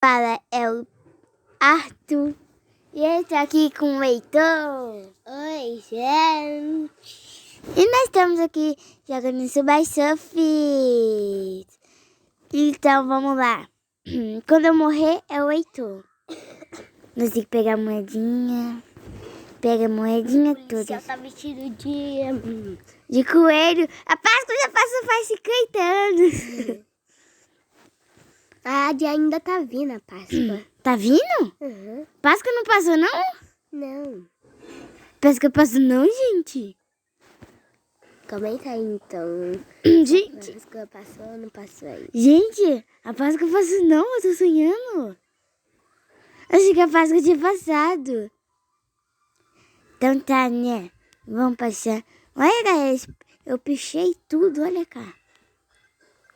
Fala, é o Arthur. E ele tá aqui com o Heitor. Oi, gente. E nós estamos aqui jogando Subway Surf. Então, vamos lá. Quando eu morrer, é o Heitor. Nós temos que pegar a moedinha. Pega a moedinha toda. O céu tá vestido de coelho. A Páscoa já passou faz 50 anos. A Adi ainda tá vindo a Páscoa. Tá vindo? Uhum. Páscoa não passou, não? Não. Páscoa passou, não, gente? Comenta aí, então. Gente. A Páscoa passou ou não passou aí? Gente, a Páscoa passou, não? Eu tô sonhando. Achei que a Páscoa tinha passado. Então tá, né? Vamos passar. Olha, galera, eu pichei tudo, olha cá.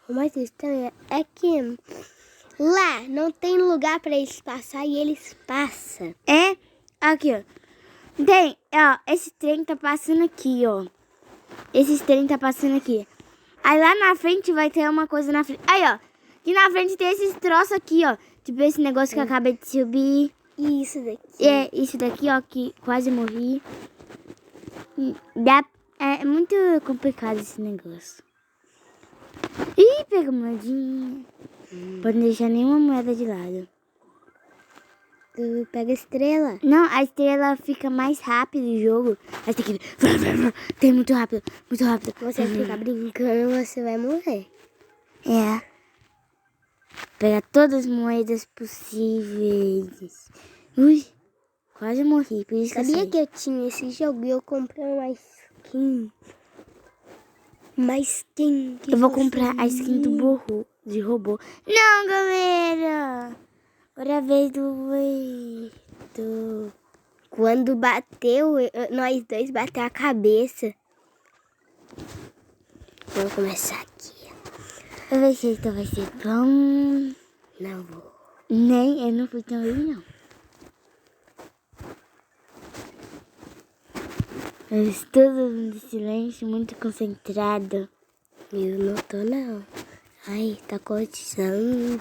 O mais estranho é que lá não tem lugar pra eles passar e eles passam. É? Aqui, ó. Tem, ó, esse trem tá passando aqui, ó. Esses trem tá passando aqui. Aí lá na frente vai ter uma coisa na frente. Aí, ó. Aqui na frente tem esses troços aqui, ó. Tipo esse negócio que eu acabei de subir. E isso daqui? É, isso daqui, ó, que quase morri. É muito complicado esse negócio. Ih, pega moedinha. Pode deixar nenhuma moeda de lado. Tu pega a estrela. Não, a estrela fica mais rápido no jogo. Aí tem que... Tem muito rápido, muito rápido. Você ficar brincando, você vai morrer. É. Pega todas as moedas possíveis. Ui, quase morri, por isso Sabia que que eu tinha esse jogo e eu comprei uma skin? Uma skin. eu vou comprar a skin do Borro, de robô. Não, galera! Agora é a vez do Heitor. Quando bateu, nós dois bateu a cabeça. Vou começar aqui. Eu ver se o Heitor vai ser bom. Não vou. Nem, eu não fui tão bem, não. Eu estou em silêncio, muito concentrado. Eu não tô, não. Ai, tá coçando.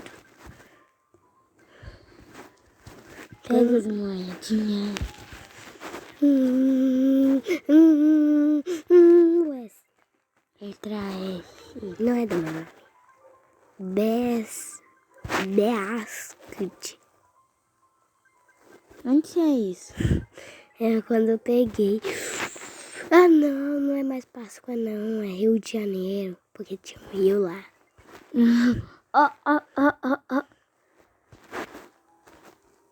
Pega as moedinhas. Letra S. Não é do meu nome. Basket. Onde é isso? É quando eu peguei. Ah, não, não é mais Páscoa, não. É Rio de Janeiro. Porque tinha um rio lá. Ó.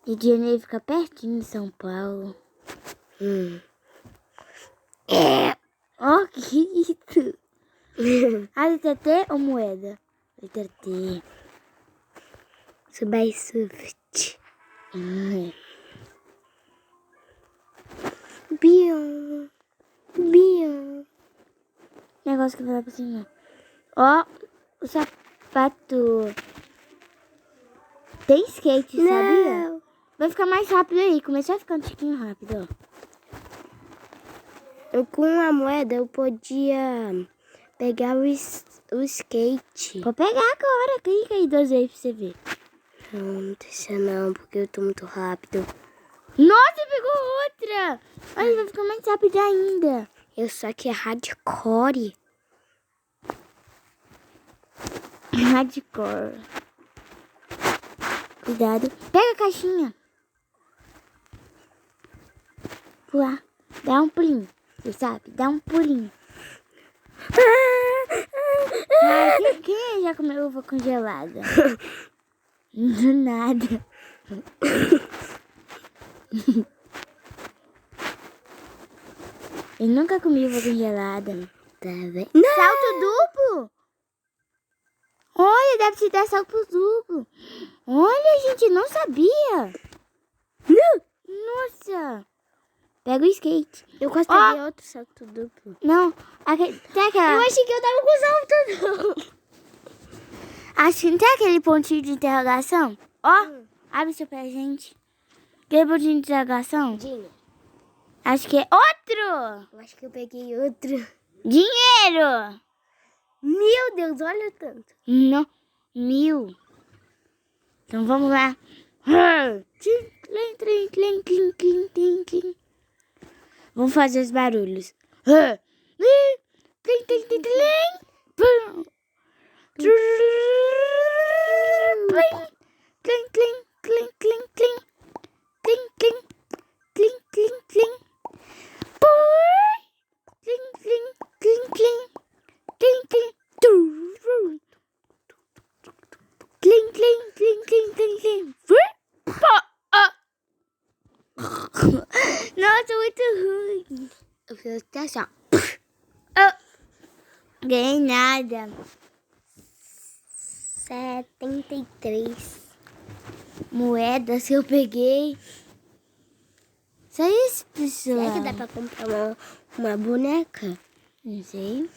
Rio de Janeiro fica pertinho de São Paulo. Ó, que isso? A letra T ou moeda? Letra T. Subway Surf. Bion. Negócio que vai lá pra cima. Ó, o sapato. Tem skate, sabia? Não. Vai ficar mais rápido aí. Começou a ficar um tiquinho rápido, ó. Com a moeda eu podia pegar o skate. Vou pegar agora. Clica aí 2 vezes pra você ver. Não deixa não, porque eu tô muito rápido. Nossa, pegou outra! Olha, vai ficar mais rápido ainda. Eu só que é hardcore. Hardcore. Cuidado. Pega a caixinha. Pular. Dá um pulinho. Você sabe? Dá um pulinho. Ai, quem já comeu uva congelada? Do nada. Eu nunca comi uva congelada. Tá vendo? Salto duplo? Olha, deve te dar salto duplo. Olha, gente, não sabia. Nossa. Pega o skate. Eu quase peguei outro salto duplo. Não, tem aquela... Eu achei que eu tava com salto duplo. Acho que não tem aquele pontinho de interrogação? Ó, abre seu pé, gente. Aquele pontinho de interrogação? Dinheiro. Acho que é outro. Eu acho que eu peguei outro. Dinheiro. Meu Deus, olha o tanto. Não, 1000. Então vamos lá. Tlim, tlim, tlim, tlim, tlim, tlim, tlim, tlim. Vamos fazer os barulhos. Tlim, tlim, tlim, tlim, tlim. Pum. Tlim, tlim, tlim, tlim, tlim, tlim. Tlim, tlim, tlim, tlim, tlim. Pum. Tlim, tlim, tlim, tlim. Tlim, tlim. Tlim, tlim, tlim, tlim, tlim, tlim. Nossa, muito ruim. Eu fiz até assim, ó. Ganhei nada. 73 Moedas que eu peguei. Só isso, pessoal. Será que dá pra comprar uma boneca? Não sei.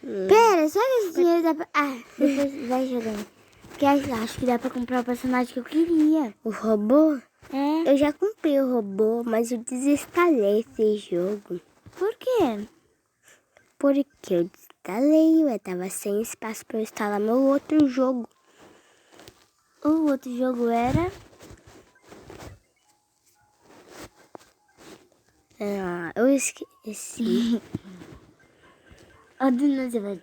Pera, só que esse dinheiro dá pra... Ah, depois vai jogando. Porque acho que dá pra comprar o personagem que eu queria. O robô? É. Eu já comprei o robô, mas eu desinstalei esse jogo. Por quê? Porque eu desinstalei, eu tava sem espaço pra eu instalar meu outro jogo. O outro jogo era... Ah, eu esqueci. O dinossauro.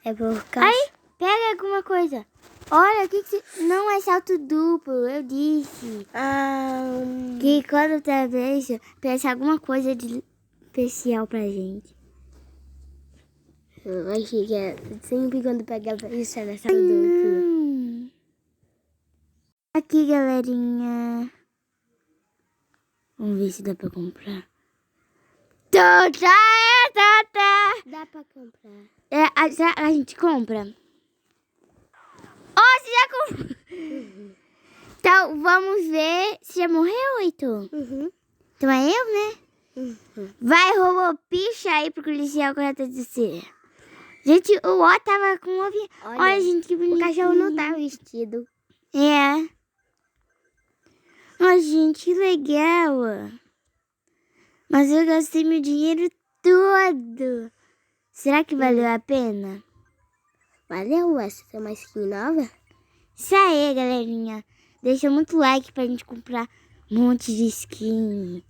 É por causa... Aí, pega alguma coisa. Olha, o que que você... Não é salto duplo, eu disse. Que quando tá beijo, peça alguma coisa de especial pra gente. Eu achei que sempre quando pegava isso era salto duplo. Aqui, galerinha. Vamos ver se dá pra comprar. Tá. Dá pra comprar. A gente compra. Você já comprou. Então, vamos ver. Você já morreu, Heitor? Uhum. Então é eu, né? Vai, robô, picha aí pro policial correto de ser. Gente, o Ó tava com ovinho. Olha, gente, que bonito. O cachorro não tá vestido. É. Ó, gente, que legal. Mas eu gastei meu dinheiro todo. Será que valeu a pena? Valeu, essa é uma skin nova? Isso aí, galerinha. Deixa muito like pra gente comprar um monte de skin.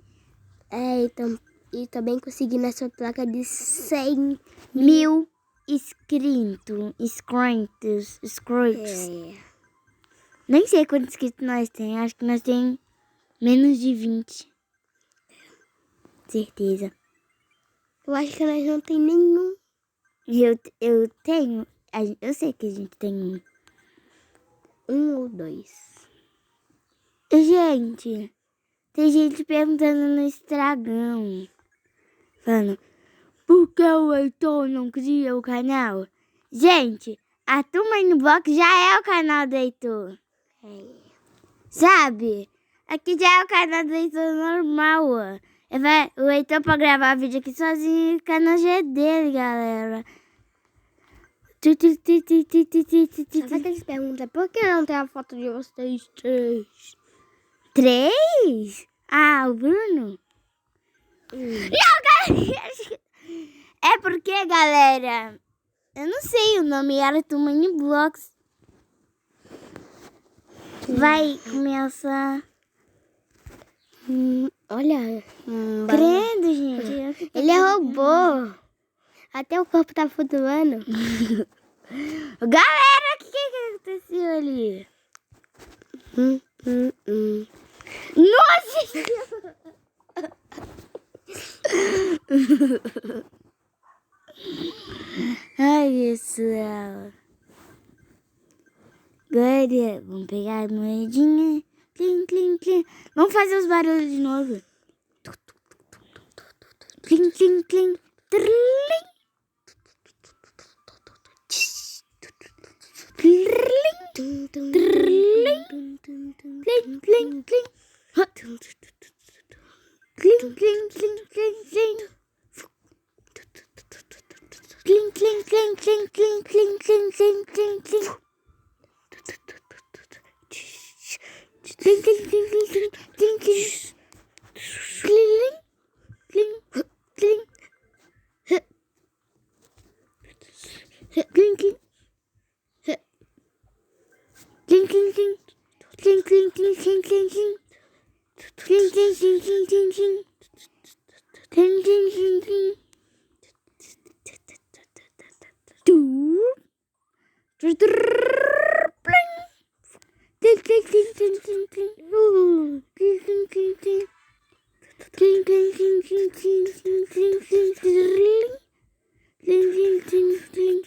Então, e também consegui nessa placa de 100 1000 inscritos. Nem sei quantos inscritos nós tem. Acho que nós tem menos de 20. Certeza. Eu acho que nós não tem nenhum. Eu tenho. Eu sei que a gente tem Um ou dois. Gente, tem gente perguntando no Instagram. Falando, por que o Heitor não cria o canal? Gente, a Turma Inbox já é o canal do Heitor. Sabe? Aqui já é o canal do Heitor normal. O Heitor pra gravar vídeo aqui sozinho, o canal já é dele, galera. Sabe que eles perguntam por que não tem a foto de vocês três? 3? Ah, o Bruno? Não, galera! É porque, galera, eu não sei, o nome era Turma Inbox. Vai começar. Olha. Credo, gente. Ele é robô. Até o corpo tá flutuando. Galera, o que aconteceu ali? Nossa! Ai, pessoal. Agora, vamos pegar a moedinha. Clim, clim, clim. Vamos fazer os barulhos de novo. Clim, clim, clim. Trlim. Trlim. Trlim. Clim, clim, clim. Clim, clim, clim, clim, clim. Clim, clim, clim, clim, clim, clim, clim, clim, clim, clim. Clim, clim, clim, clim, clim, clim, clim. Clim, clim, clim. Clim, clim. tling, tling. Tling, tling, tling, tling, tling, tling. Tling, tling, tling, tling, tling, tling. Tling, tling, tling, tling. Doop. Pling. Tling, tling, tling, tling, tling, tling. Tling, tling, tling, tling. Tling, tling, tling, tling, tling, tling, tling, tling, tling. Tling, tling, tling, tling.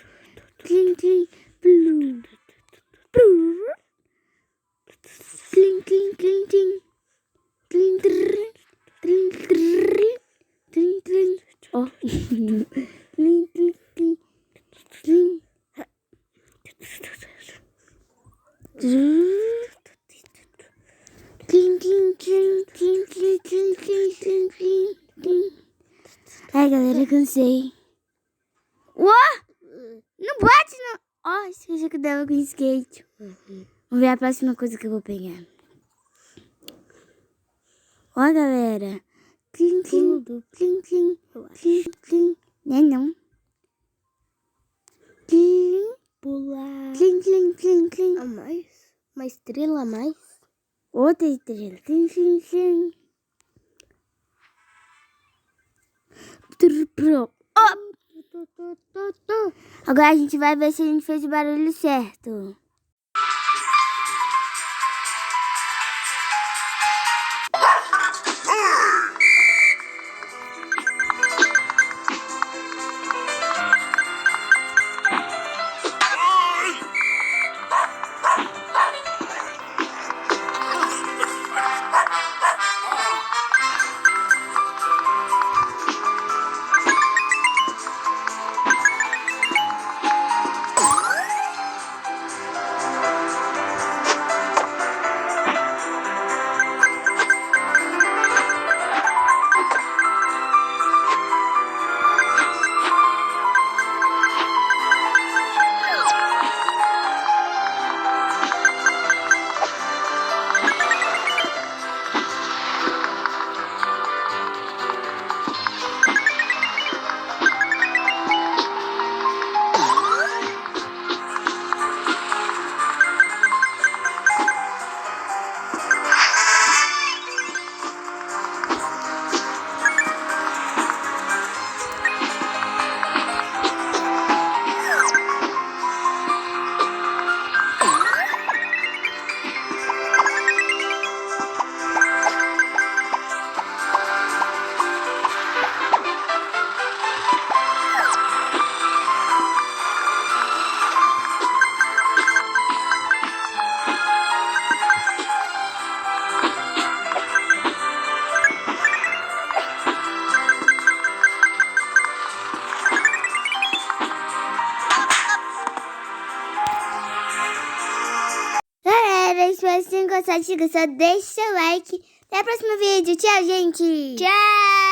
Tling, tling, blue. Blue. Tling, tling, tling, tling. Tling, tling, tling, tling. Tling, tling. Oh. Tling, tling, tling, tling. Tling, tling, tling, tling, tling, tling, tling, tling, tling, tling. Ai, galera, cansei. Ué! Não bate, não. Ó, esqueci que eu tava com skate. Vamos ver a próxima coisa que eu vou pegar. Ó, galera. Tling, tling, tling, tling, tling, tling. Não. Tling. Pular. Tling, tling, tling, tling. A mais? Uma estrela a mais? Outra estrela. Tling, tling, tling. Oh! Agora a gente vai ver se a gente fez o barulho certo. Espero que vocês tenham gostado. Se gostou, deixa seu like. Até o próximo vídeo. Tchau, gente. Tchau!